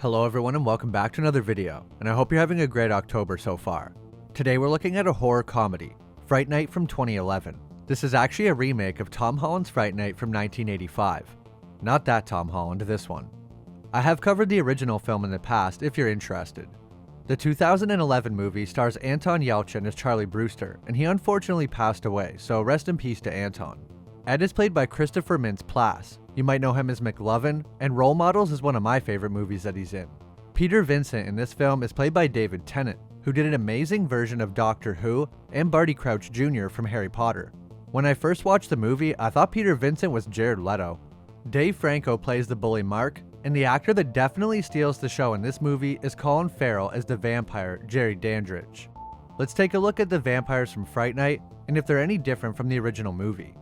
Hello everyone and welcome back to another video, and I hope you're having a great October so far. Today we're looking at a horror comedy, Fright Night from 2011. This is actually a remake of Tom Holland's Fright Night from 1985. Not that Tom Holland, this one. I have covered the original film in the past if you're interested. The 2011 movie stars Anton Yelchin as Charlie Brewster, and he unfortunately passed away, so rest in peace to Anton. Ed is played by Christopher Mintz-Plasse. You might know him as McLovin, and Role Models is one of my favorite movies that he's in. Peter Vincent in this film is played by David Tennant, who did an amazing version of Doctor Who and Barty Crouch Jr. from Harry Potter. When I first watched the movie, I thought Peter Vincent was Jared Leto. Dave Franco plays the bully Mark, and the actor that definitely steals the show in this movie is Colin Farrell as the vampire Jerry Dandridge. Let's take a look at the vampires from Fright Night, and if they're any different from the original movie.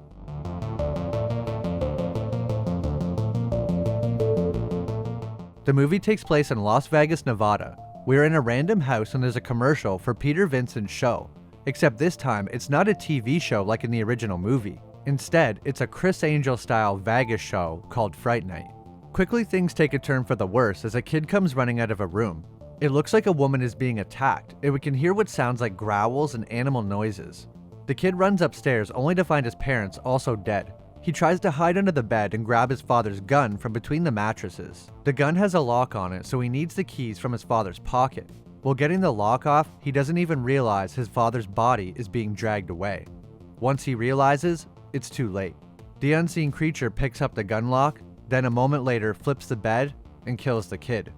The movie takes place in Las Vegas, Nevada. We're in a random house and there's a commercial for Peter Vincent's show, except this time it's not a TV show like in the original movie. Instead, it's a Chris Angel-style Vegas show called Fright Night. Quickly things take a turn for the worse as a kid comes running out of a room. It looks like a woman is being attacked, and we can hear what sounds like growls and animal noises. The kid runs upstairs only to find his parents also dead. He tries to hide under the bed and grab his father's gun from between the mattresses. The gun has a lock on it, so he needs the keys from his father's pocket. While getting the lock off, he doesn't even realize his father's body is being dragged away. Once he realizes, it's too late. The unseen creature picks up the gun lock, then a moment later flips the bed and kills the kid.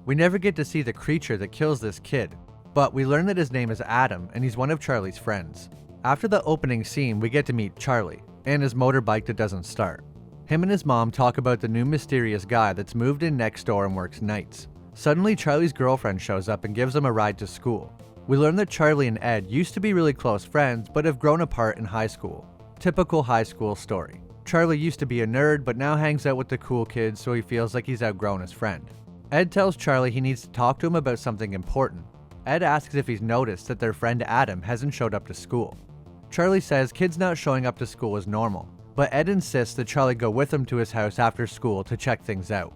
We never get to see the creature that kills this kid, but we learn that his name is Adam and he's one of Charlie's friends. After the opening scene, we get to meet Charlie and his motorbike that doesn't start. Him and his mom talk about the new mysterious guy that's moved in next door and works nights. Suddenly, Charlie's girlfriend shows up and gives him a ride to school. We learn that Charlie and Ed used to be really close friends but have grown apart in high school. Typical high school story. Charlie used to be a nerd but now hangs out with the cool kids, so he feels like he's outgrown his friend. Ed tells Charlie he needs to talk to him about something important. Ed asks if he's noticed that their friend Adam hasn't showed up to school. Charlie says kids not showing up to school is normal, but Ed insists that Charlie go with him to his house after school to check things out.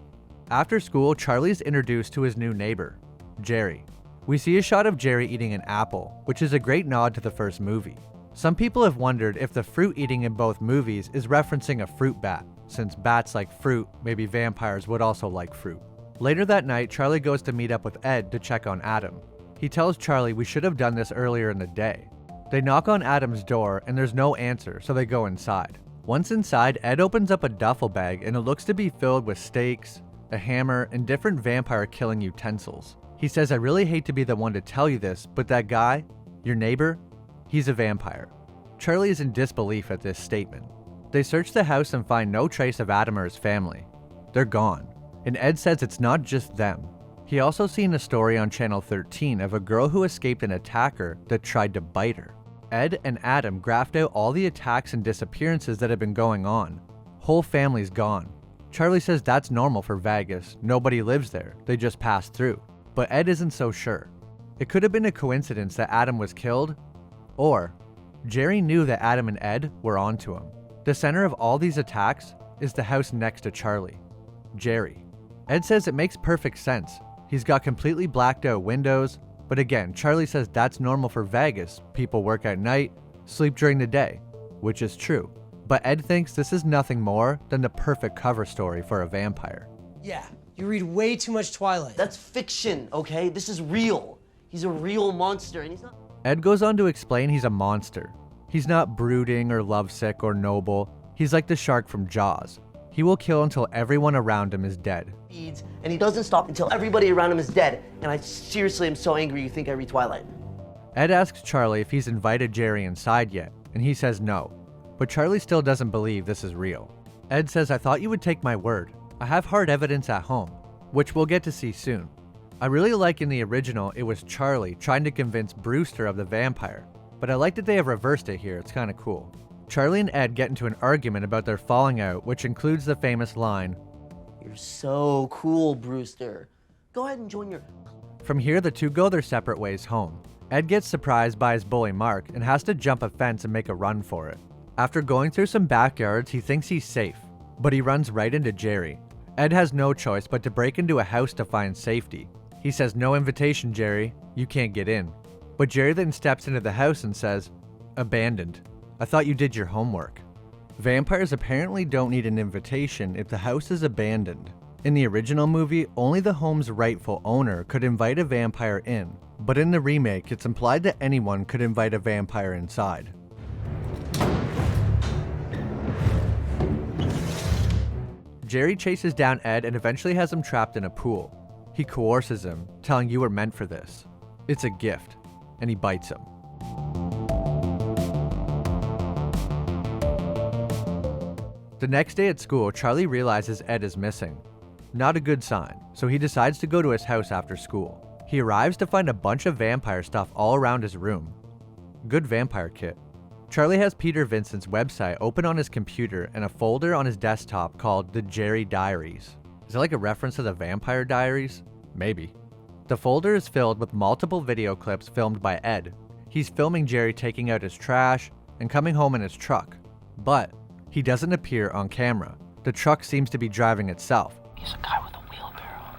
After school, Charlie is introduced to his new neighbor, Jerry. We see a shot of Jerry eating an apple, which is a great nod to the first movie. Some people have wondered if the fruit eating in both movies is referencing a fruit bat. Since bats like fruit, maybe vampires would also like fruit. Later that night, Charlie goes to meet up with Ed to check on Adam. He tells Charlie we should have done this earlier in the day. They knock on Adam's door and there's no answer, so they go inside. Once inside, Ed opens up a duffel bag and it looks to be filled with stakes, a hammer, and different vampire killing utensils. He says, "I really hate to be the one to tell you this, but that guy, your neighbor, he's a vampire." Charlie is in disbelief at this statement. They search the house and find no trace of Adam or his family. They're gone. And Ed says it's not just them. He also seen a story on Channel 13 of a girl who escaped an attacker that tried to bite her. Ed and Adam graphed out all the attacks and disappearances that have been going on. Whole family's gone. Charlie says that's normal for Vegas. Nobody lives there. They just pass through. But Ed isn't so sure. It could have been a coincidence that Adam was killed, or Jerry knew that Adam and Ed were onto him. The center of all these attacks is the house next to Charlie, Jerry. Ed says it makes perfect sense. He's got completely blacked out windows, but again, Charlie says that's normal for Vegas. People work at night, sleep during the day, which is true. But Ed thinks this is nothing more than the perfect cover story for a vampire. Yeah, you read way too much Twilight. That's fiction, okay? This is real. He's a real monster and he's not... Ed goes on to explain he's a monster. He's not brooding or lovesick or noble. He's like the shark from Jaws. He will kill until everyone around him is dead. And he doesn't stop until everybody around him is dead. And I seriously am so angry you think I read Twilight. Ed asks Charlie if he's invited Jerry inside yet, and he says no. But Charlie still doesn't believe this is real. Ed says, "I thought you would take my word. I have hard evidence at home," which we'll get to see soon. I really like in the original it was Charlie trying to convince Brewster of the vampire, but I like that they have reversed it here. It's kind of cool. Charlie and Ed get into an argument about their falling out, which includes the famous line, "You're so cool, Brewster. Go ahead and join your..." From here, the two go their separate ways home. Ed gets surprised by his bully Mark and has to jump a fence and make a run for it. After going through some backyards, he thinks he's safe, but he runs right into Jerry. Ed has no choice but to break into a house to find safety. He says, "No invitation, Jerry. You can't get in." But Jerry then steps into the house and says, "Abandoned. I thought you did your homework." Vampires apparently don't need an invitation if the house is abandoned. In the original movie, only the home's rightful owner could invite a vampire in, but in the remake, it's implied that anyone could invite a vampire inside. Jerry chases down Ed and eventually has him trapped in a pool. He coerces him, telling "You were meant for this. It's a gift," and he bites him. The next day at school, Charlie realizes Ed is missing. Not a good sign, so he decides to go to his house after school. He arrives to find a bunch of vampire stuff all around his room. Good vampire kit. Charlie has Peter Vincent's website open on his computer and a folder on his desktop called The Jerry Diaries. Is it like a reference to the Vampire Diaries? Maybe. The folder is filled with multiple video clips filmed by Ed. He's filming Jerry taking out his trash and coming home in his truck. But he doesn't appear on camera. The truck seems to be driving itself. He's a guy with a wheelbarrow.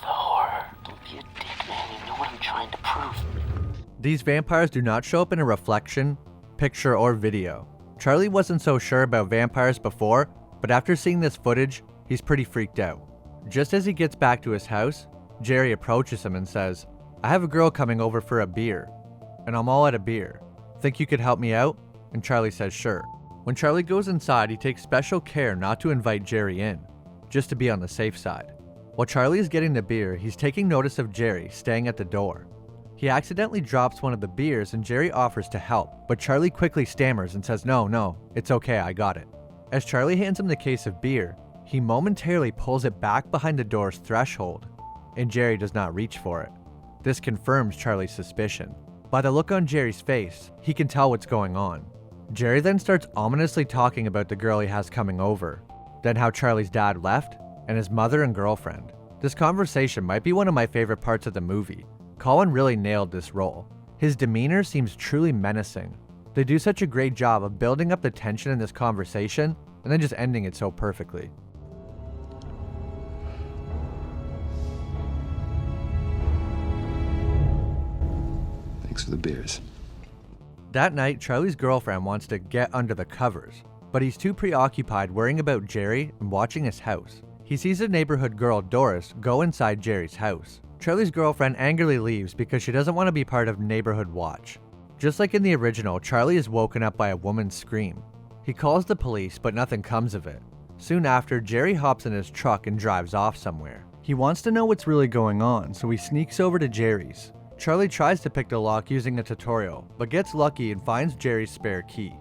The horror. Don't be a dick, man. You know what I'm trying to prove. These vampires do not show up in a reflection, picture, or video. Charlie wasn't so sure about vampires before, but after seeing this footage, he's pretty freaked out. Just as he gets back to his house, Jerry approaches him and says, "I have a girl coming over for a beer, and I'm all out of beer. Think you could help me out?" And Charlie says sure. When Charlie goes inside, he takes special care not to invite Jerry in, just to be on the safe side. While Charlie is getting the beer, he's taking notice of Jerry staying at the door. He accidentally drops one of the beers and Jerry offers to help, but Charlie quickly stammers and says, No, it's okay, I got it." As Charlie hands him the case of beer, he momentarily pulls it back behind the door's threshold, and Jerry does not reach for it. This confirms Charlie's suspicion. By the look on Jerry's face, he can tell what's going on. Jerry then starts ominously talking about the girl he has coming over, then how Charlie's dad left, and his mother and girlfriend. This conversation might be one of my favorite parts of the movie. Colin really nailed this role. His demeanor seems truly menacing. They do such a great job of building up the tension in this conversation, and then just ending it so perfectly. Thanks for the beers. That night, Charlie's girlfriend wants to get under the covers, but he's too preoccupied worrying about Jerry and watching his house. He sees a neighborhood girl, Doris, go inside Jerry's house. Charlie's girlfriend angrily leaves because she doesn't want to be part of neighborhood watch. Just like in the original, Charlie is woken up by a woman's scream. He calls the police, but nothing comes of it. Soon after, Jerry hops in his truck and drives off somewhere. He wants to know what's really going on, so he sneaks over to Jerry's. Charlie tries to pick the lock using a tutorial, but gets lucky and finds Jerry's spare key.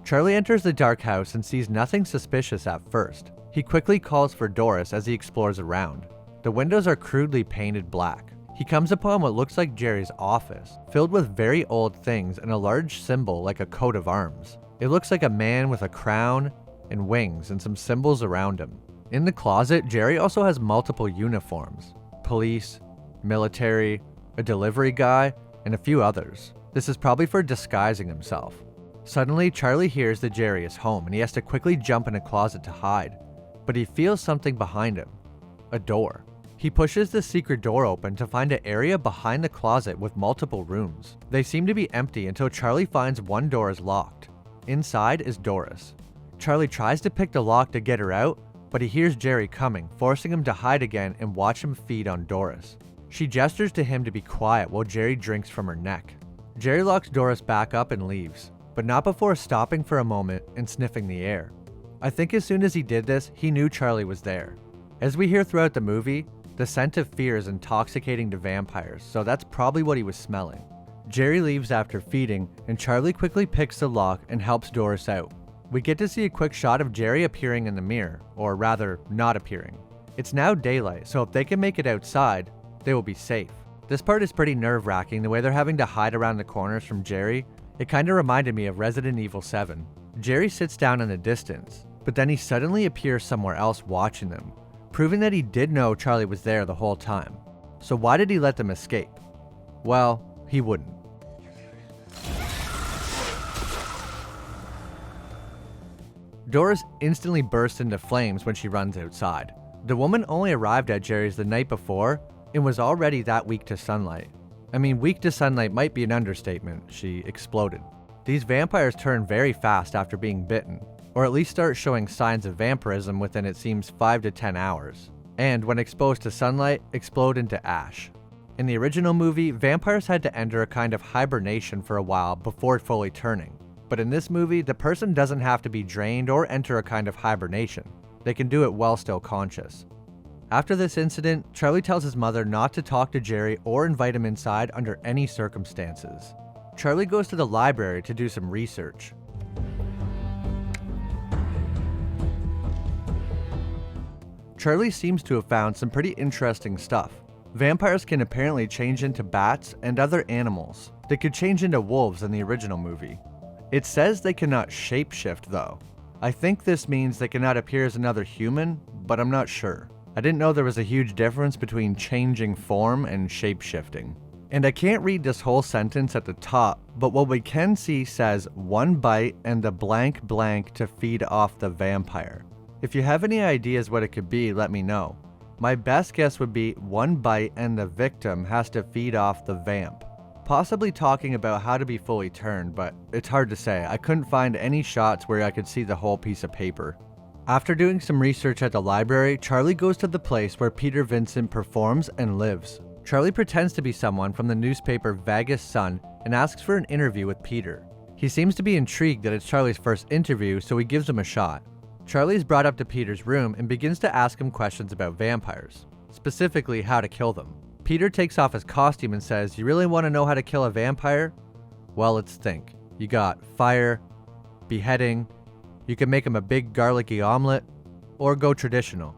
Charlie enters the dark house and sees nothing suspicious at first. He quickly calls for Doris as he explores around. The windows are crudely painted black. He comes upon what looks like Jerry's office, filled with very old things and a large symbol like a coat of arms. It looks like a man with a crown and wings and some symbols around him. In the closet, Jerry also has multiple uniforms: police, military, a delivery guy, and a few others. This is probably for disguising himself. Suddenly, Charlie hears that Jerry is home and he has to quickly jump in a closet to hide, but he feels something behind him. A door. He pushes the secret door open to find an area behind the closet with multiple rooms. They seem to be empty until Charlie finds one door is locked. Inside is Doris. Charlie tries to pick the lock to get her out, but he hears Jerry coming, forcing him to hide again and watch him feed on Doris. She gestures to him to be quiet while Jerry drinks from her neck. Jerry locks Doris back up and leaves, but not before stopping for a moment and sniffing the air. I think as soon as he did this, he knew Charlie was there. As we hear throughout the movie, the scent of fear is intoxicating to vampires, so that's probably what he was smelling. Jerry leaves after feeding, and Charlie quickly picks the lock and helps Doris out. We get to see a quick shot of Jerry appearing in the mirror, or rather, not appearing. It's now daylight, so if they can make it outside, they will be safe. This part is pretty nerve-wracking, the way they're having to hide around the corners from Jerry. It kinda reminded me of Resident Evil 7. Jerry sits down in the distance, but then he suddenly appears somewhere else watching them, proving that he did know Charlie was there the whole time. So why did he let them escape? Well, he wouldn't. Doris instantly bursts into flames when she runs outside. The woman only arrived at Jerry's the night before and was already that weak to sunlight. I mean, weak to sunlight might be an understatement. She exploded. These vampires turn very fast after being bitten, or at least start showing signs of vampirism within, it seems, 5 to 10 hours. And when exposed to sunlight, explode into ash. In the original movie, vampires had to enter a kind of hibernation for a while before fully turning. But in this movie, the person doesn't have to be drained or enter a kind of hibernation. They can do it while still conscious. After this incident, Charlie tells his mother not to talk to Jerry or invite him inside under any circumstances. Charlie goes to the library to do some research. Charlie seems to have found some pretty interesting stuff. Vampires can apparently change into bats and other animals. They could change into wolves in the original movie. It says they cannot shapeshift though. I think this means they cannot appear as another human, but I'm not sure. I didn't know there was a huge difference between changing form and shapeshifting. And I can't read this whole sentence at the top, but what we can see says one bite and the blank blank to feed off the vampire. If you have any ideas what it could be, let me know. My best guess would be one bite and the victim has to feed off the vamp. Possibly talking about how to be fully turned, but it's hard to say. I couldn't find any shots where I could see the whole piece of paper. After doing some research at the library, Charlie goes to the place where Peter Vincent performs and lives. Charlie pretends to be someone from the newspaper Vegas Sun and asks for an interview with Peter. He seems to be intrigued that it's Charlie's first interview, so he gives him a shot. Charlie is brought up to Peter's room and begins to ask him questions about vampires, specifically how to kill them. Peter takes off his costume and says, "You really want to know how to kill a vampire? Well, let's think. You got fire, beheading, you can make him a big garlicky omelet, or go traditional,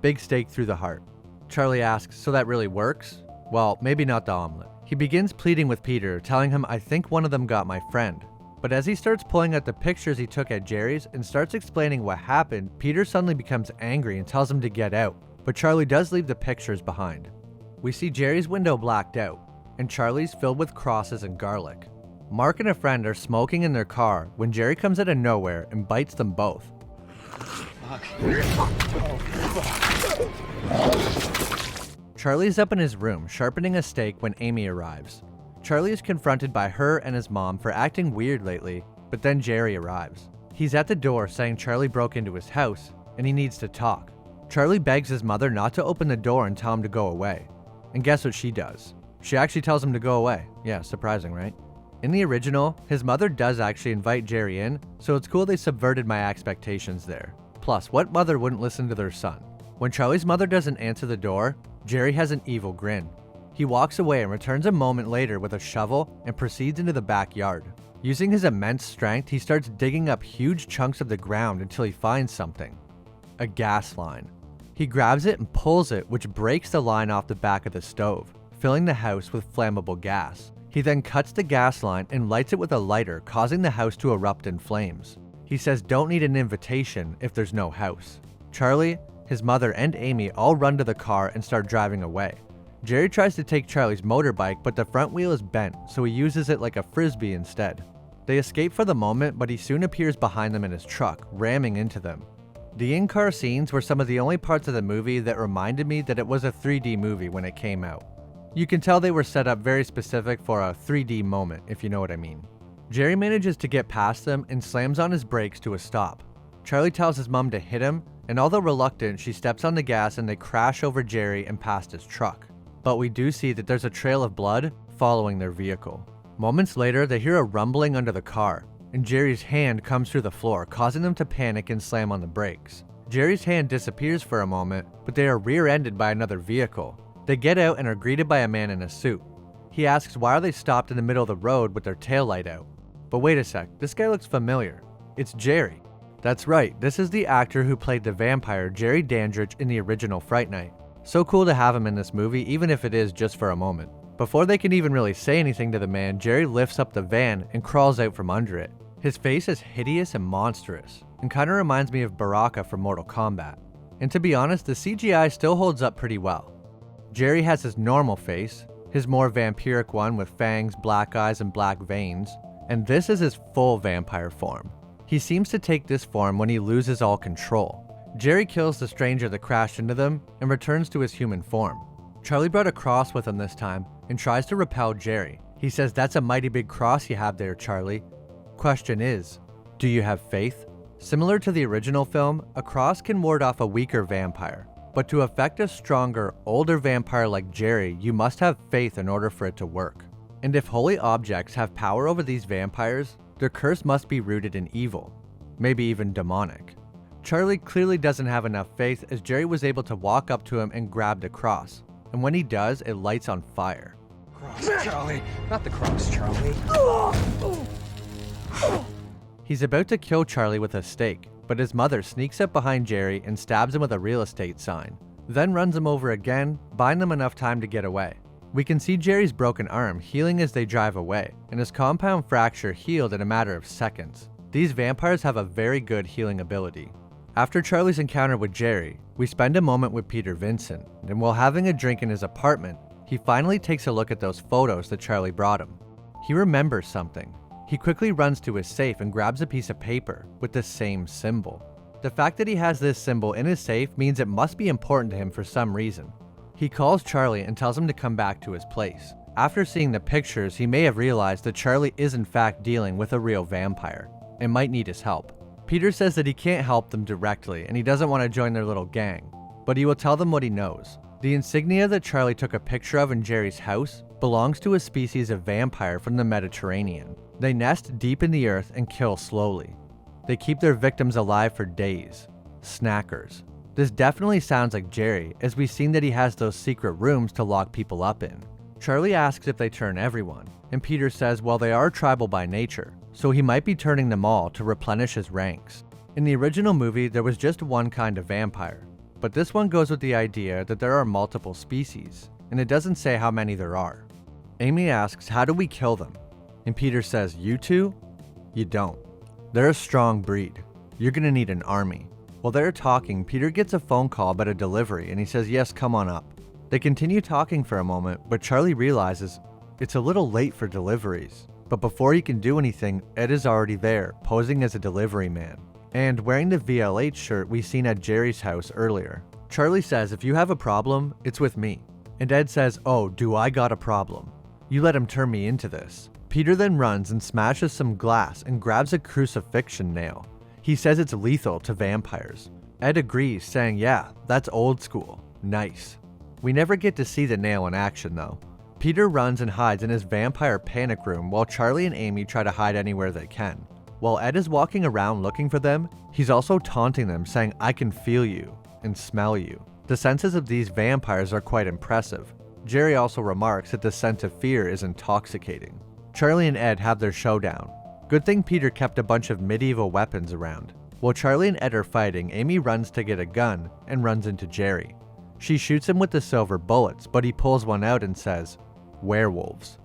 big stake through the heart." Charlie asks, "So that really works?" "Well, maybe not the omelet." He begins pleading with Peter, telling him, "I think one of them got my friend." But as he starts pulling out the pictures he took at Jerry's and starts explaining what happened, Peter suddenly becomes angry and tells him to get out, but Charlie does leave the pictures behind. We see Jerry's window blacked out, and Charlie's filled with crosses and garlic. Mark and a friend are smoking in their car when Jerry comes out of nowhere and bites them both. Charlie's up in his room sharpening a steak when Amy arrives. Charlie is confronted by her and his mom for acting weird lately, but then Jerry arrives. He's at the door saying Charlie broke into his house and he needs to talk. Charlie begs his mother not to open the door and tell him to go away. And guess what she does? She actually tells him to go away. Yeah, surprising, right? In the original, his mother does actually invite Jerry in, so it's cool they subverted my expectations there. Plus, what mother wouldn't listen to their son? When Charlie's mother doesn't answer the door, Jerry has an evil grin. He walks away and returns a moment later with a shovel and proceeds into the backyard. Using his immense strength, he starts digging up huge chunks of the ground until he finds something. A gas line. He grabs it and pulls it, which breaks the line off the back of the stove, filling the house with flammable gas. He then cuts the gas line and lights it with a lighter, causing the house to erupt in flames. He says don't need an invitation if there's no house. Charlie, his mother, and Amy all run to the car and start driving away. Jerry tries to take Charlie's motorbike, but the front wheel is bent, so he uses it like a frisbee instead. They escape for the moment, but he soon appears behind them in his truck, ramming into them. The in-car scenes were some of the only parts of the movie that reminded me that it was a 3D movie when it came out. You can tell they were set up very specific for a 3D moment, if you know what I mean. Jerry manages to get past them and slams on his brakes to a stop. Charlie tells his mom to hit him, and although reluctant, she steps on the gas and they crash over Jerry and past his truck. But we do see that there's a trail of blood following their vehicle. Moments later, they hear a rumbling under the car, and Jerry's hand comes through the floor, causing them to panic and slam on the brakes. Jerry's hand disappears for a moment, but they are rear-ended by another vehicle. They get out and are greeted by a man in a suit. He asks why are they stopped in the middle of the road with their taillight out. But wait a sec, this guy looks familiar. It's Jerry. That's right, this is the actor who played the vampire Jerry Dandridge in the original Fright Night. So cool to have him in this movie, even if it is just for a moment. Before they can even really say anything to the man, Jerry lifts up the van and crawls out from under it. His face is hideous and monstrous, and kinda reminds me of Baraka from Mortal Kombat. And to be honest, the CGI still holds up pretty well. Jerry has his normal face, his more vampiric one with fangs, black eyes, and black veins, and this is his full vampire form. He seems to take this form when he loses all control. Jerry kills the stranger that crashed into them and returns to his human form. Charlie brought a cross with him this time and tries to repel Jerry. He says, "That's a mighty big cross you have there, Charlie." Question is, do you have faith? Similar to the original film, a cross can ward off a weaker vampire. But to affect a stronger, older vampire like Jerry, you must have faith in order for it to work. And if holy objects have power over these vampires, their curse must be rooted in evil, maybe even demonic. Charlie clearly doesn't have enough faith, as Jerry was able to walk up to him and grab the cross. And when he does, it lights on fire. Cross, Charlie. Not the cross, Charlie. He's about to kill Charlie with a stake, but his mother sneaks up behind Jerry and stabs him with a real estate sign, then runs him over again, buying them enough time to get away. We can see Jerry's broken arm healing as they drive away, and his compound fracture healed in a matter of seconds. These vampires have a very good healing ability. After Charlie's encounter with Jerry, we spend a moment with Peter Vincent, and while having a drink in his apartment, he finally takes a look at those photos that Charlie brought him. He remembers something. He quickly runs to his safe and grabs a piece of paper with the same symbol. The fact that he has this symbol in his safe means it must be important to him for some reason. He calls Charlie and tells him to come back to his place. After seeing the pictures, he may have realized that Charlie is in fact dealing with a real vampire and might need his help. Peter says that he can't help them directly and he doesn't want to join their little gang, but he will tell them what he knows. The insignia that Charlie took a picture of in Jerry's house belongs to a species of vampire from the Mediterranean. They nest deep in the earth and kill slowly. They keep their victims alive for days. Snackers. This definitely sounds like Jerry, as we've seen that he has those secret rooms to lock people up in. Charlie asks if they turn everyone, and Peter says, well, they are tribal by nature, so he might be turning them all to replenish his ranks. In the original movie, there was just one kind of vampire, but this one goes with the idea that there are multiple species, and it doesn't say how many there are. Amy asks, how do we kill them? And Peter says, you two? You don't. They're a strong breed. You're gonna need an army. While they're talking, Peter gets a phone call about a delivery and he says, yes, come on up. They continue talking for a moment, but Charlie realizes it's a little late for deliveries. But before he can do anything, Ed is already there, posing as a delivery man, and wearing the VLH shirt we seen at Jerry's house earlier. Charlie says, if you have a problem, it's with me. And Ed says, oh, do I got a problem? You let him turn me into this. Peter then runs and smashes some glass and grabs a crucifixion nail. He says it's lethal to vampires. Ed agrees, saying, yeah, that's old school. Nice. We never get to see the nail in action though. Peter runs and hides in his vampire panic room while Charlie and Amy try to hide anywhere they can. While Ed is walking around looking for them, he's also taunting them, saying, I can feel you and smell you. The senses of these vampires are quite impressive. Jerry also remarks that the scent of fear is intoxicating. Charlie and Ed have their showdown. Good thing Peter kept a bunch of medieval weapons around. While Charlie and Ed are fighting, Amy runs to get a gun and runs into Jerry. She shoots him with the silver bullets, but he pulls one out and says, werewolves.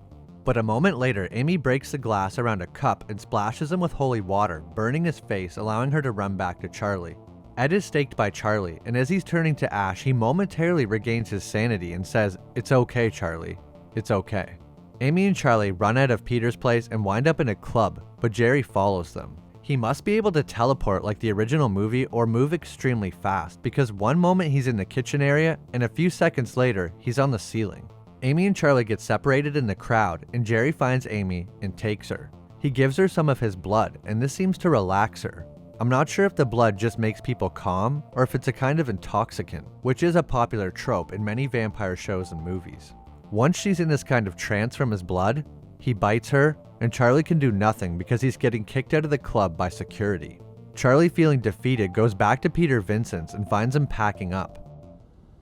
But a moment later, Amy breaks the glass around a cup and splashes him with holy water, burning his face, allowing her to run back to Charlie. Ed is staked by Charlie, and as he's turning to ash, he momentarily regains his sanity and says, it's okay, Charlie. It's okay. Amy and Charlie run out of Peter's place and wind up in a club, but Jerry follows them. He must be able to teleport like the original movie or move extremely fast, because one moment he's in the kitchen area and a few seconds later he's on the ceiling. Amy and Charlie get separated in the crowd and Jerry finds Amy and takes her. He gives her some of his blood and this seems to relax her. I'm not sure if the blood just makes people calm or if it's a kind of intoxicant, which is a popular trope in many vampire shows and movies. Once she's in this kind of trance from his blood, he bites her, and Charlie can do nothing because he's getting kicked out of the club by security. Charlie, feeling defeated, goes back to Peter Vincent's and finds him packing up.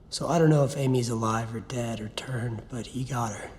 So I don't know if Amy's alive or dead or turned, but he got her.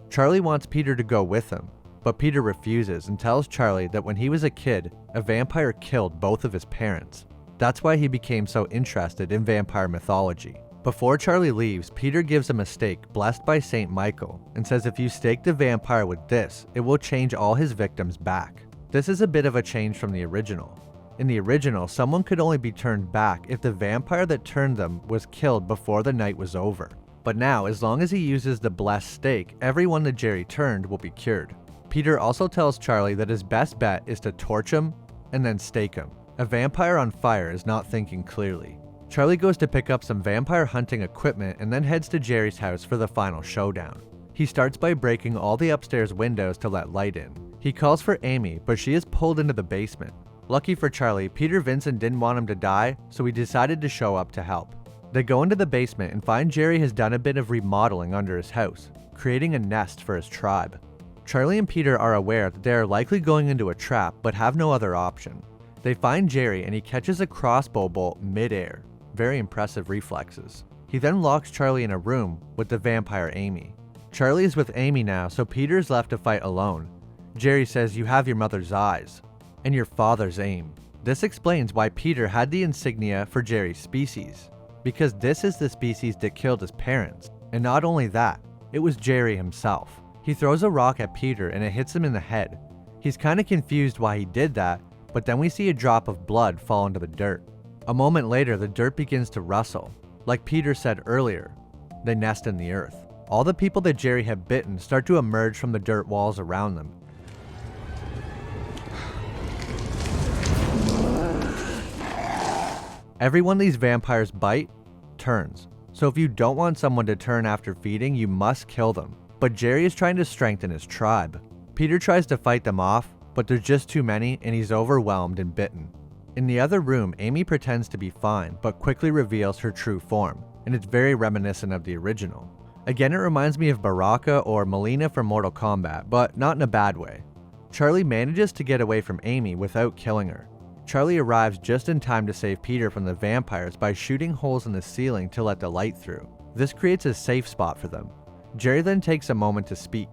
Charlie wants Peter to go with him, but Peter refuses and tells Charlie that when he was a kid, a vampire killed both of his parents. That's why he became so interested in vampire mythology. Before Charlie leaves, Peter gives him a stake blessed by Saint Michael and says if you stake the vampire with this, it will change all his victims back. This is a bit of a change from the original. In the original, someone could only be turned back if the vampire that turned them was killed before the night was over. But now, as long as he uses the blessed stake, everyone that Jerry turned will be cured. Peter also tells Charlie that his best bet is to torch him and then stake him. A vampire on fire is not thinking clearly. Charlie goes to pick up some vampire hunting equipment and then heads to Jerry's house for the final showdown. He starts by breaking all the upstairs windows to let light in. He calls for Amy, but she is pulled into the basement. Lucky for Charlie, Peter Vincent didn't want him to die, so he decided to show up to help. They go into the basement and find Jerry has done a bit of remodeling under his house, creating a nest for his tribe. Charlie and Peter are aware that they are likely going into a trap, but have no other option. They find Jerry and he catches a crossbow bolt mid-air. Very impressive reflexes. He then locks Charlie in a room with the vampire Amy. Charlie is with Amy now, so Peter's left to fight alone. Jerry says, "You have your mother's eyes and your father's aim." This explains why Peter had the insignia for Jerry's species, because this is the species that killed his parents. And not only that, it was Jerry himself. He throws a rock at Peter and it hits him in the head. He's kinda confused why he did that, but then we see a drop of blood fall into the dirt. A moment later, the dirt begins to rustle. Like Peter said earlier, they nest in the earth. All the people that Jerry had bitten start to emerge from the dirt walls around them. Everyone these vampires bite turns. So if you don't want someone to turn after feeding, you must kill them. But Jerry is trying to strengthen his tribe. Peter tries to fight them off, but there's just too many and he's overwhelmed and bitten. In the other room, Amy pretends to be fine, but quickly reveals her true form, and it's very reminiscent of the original. Again, it reminds me of Baraka or Melina from Mortal Kombat, but not in a bad way. Charlie manages to get away from Amy without killing her. Charlie arrives just in time to save Peter from the vampires by shooting holes in the ceiling to let the light through. This creates a safe spot for them. Jerry then takes a moment to speak.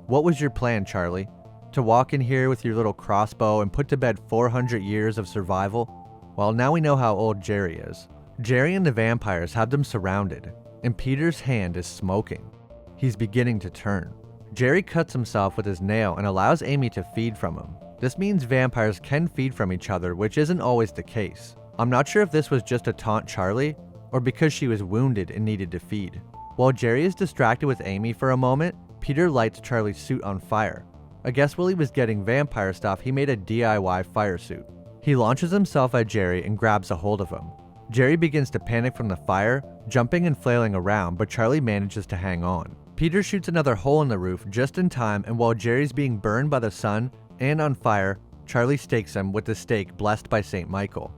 "What was your plan, Charlie? To walk in here with your little crossbow and put to bed 400 years of survival?" Well, now we know how old Jerry is. Jerry and the vampires have them surrounded, and Peter's hand is smoking. He's beginning to turn. Jerry cuts himself with his nail and allows Amy to feed from him. This means vampires can feed from each other, which isn't always the case. I'm not sure if this was just to taunt Charlie, or because she was wounded and needed to feed. While Jerry is distracted with Amy for a moment, Peter lights Charlie's suit on fire. I guess while he was getting vampire stuff, he made a DIY fire suit. He launches himself at Jerry and grabs a hold of him. Jerry begins to panic from the fire, jumping and flailing around, but Charlie manages to hang on. Peter shoots another hole in the roof just in time, and while Jerry's being burned by the sun and on fire, Charlie stakes him with the stake blessed by St. Michael.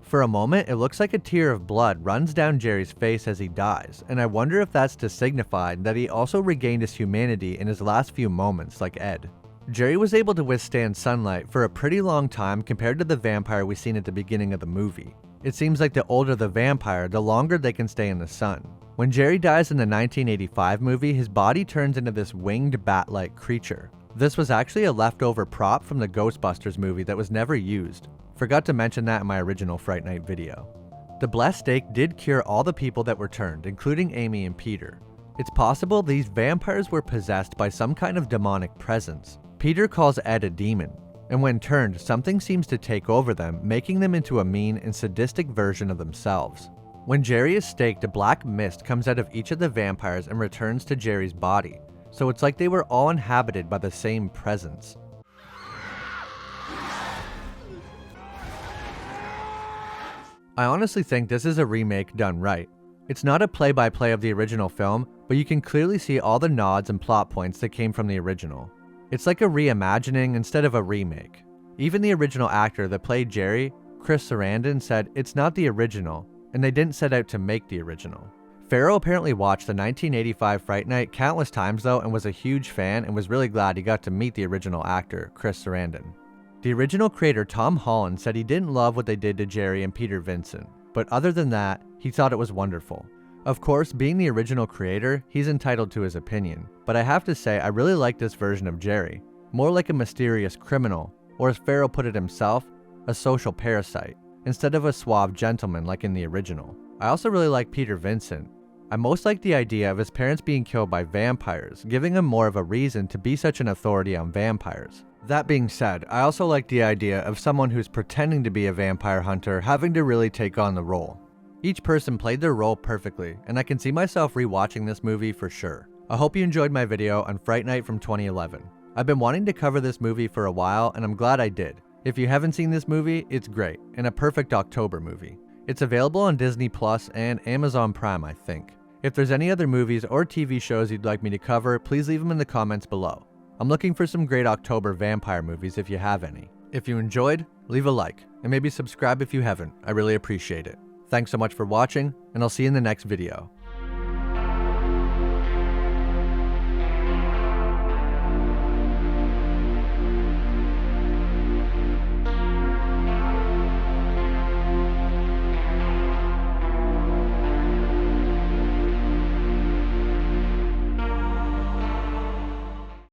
For a moment, it looks like a tear of blood runs down Jerry's face as he dies, and I wonder if that's to signify that he also regained his humanity in his last few moments like Ed. Jerry was able to withstand sunlight for a pretty long time compared to the vampire we seen at the beginning of the movie. It seems like the older the vampire, the longer they can stay in the sun. When Jerry dies in the 1985 movie, his body turns into this winged bat-like creature. This was actually a leftover prop from the Ghostbusters movie that was never used. Forgot to mention that in my original Fright Night video. The blessed stake did cure all the people that were turned, including Amy and Peter. It's possible these vampires were possessed by some kind of demonic presence. Peter calls Ed a demon, and when turned, something seems to take over them, making them into a mean and sadistic version of themselves. When Jerry is staked, a black mist comes out of each of the vampires and returns to Jerry's body, so it's like they were all inhabited by the same presence. I honestly think this is a remake done right. It's not a play-by-play of the original film, but you can clearly see all the nods and plot points that came from the original. It's like a reimagining instead of a remake. Even the original actor that played Jerry, Chris Sarandon, said it's not the original, and they didn't set out to make the original. Farrell apparently watched the 1985 Fright Night countless times though and was a huge fan and was really glad he got to meet the original actor, Chris Sarandon. The original creator Tom Holland said he didn't love what they did to Jerry and Peter Vincent, but other than that, he thought it was wonderful. Of course, being the original creator, he's entitled to his opinion, but I have to say I really like this version of Jerry, more like a mysterious criminal, or as Farrell put it himself, a social parasite, instead of a suave gentleman like in the original. I also really like Peter Vincent. I most like the idea of his parents being killed by vampires, giving him more of a reason to be such an authority on vampires. That being said, I also like the idea of someone who's pretending to be a vampire hunter having to really take on the role. Each person played their role perfectly, and I can see myself rewatching this movie for sure. I hope you enjoyed my video on Fright Night from 2011. I've been wanting to cover this movie for a while, and I'm glad I did. If you haven't seen this movie, it's great, and a perfect October movie. It's available on Disney Plus and Amazon Prime, I think. If there's any other movies or TV shows you'd like me to cover, please leave them in the comments below. I'm looking for some great October vampire movies if you have any. If you enjoyed, leave a like, and maybe subscribe if you haven't. I really appreciate it. Thanks so much for watching, and I'll see you in the next video.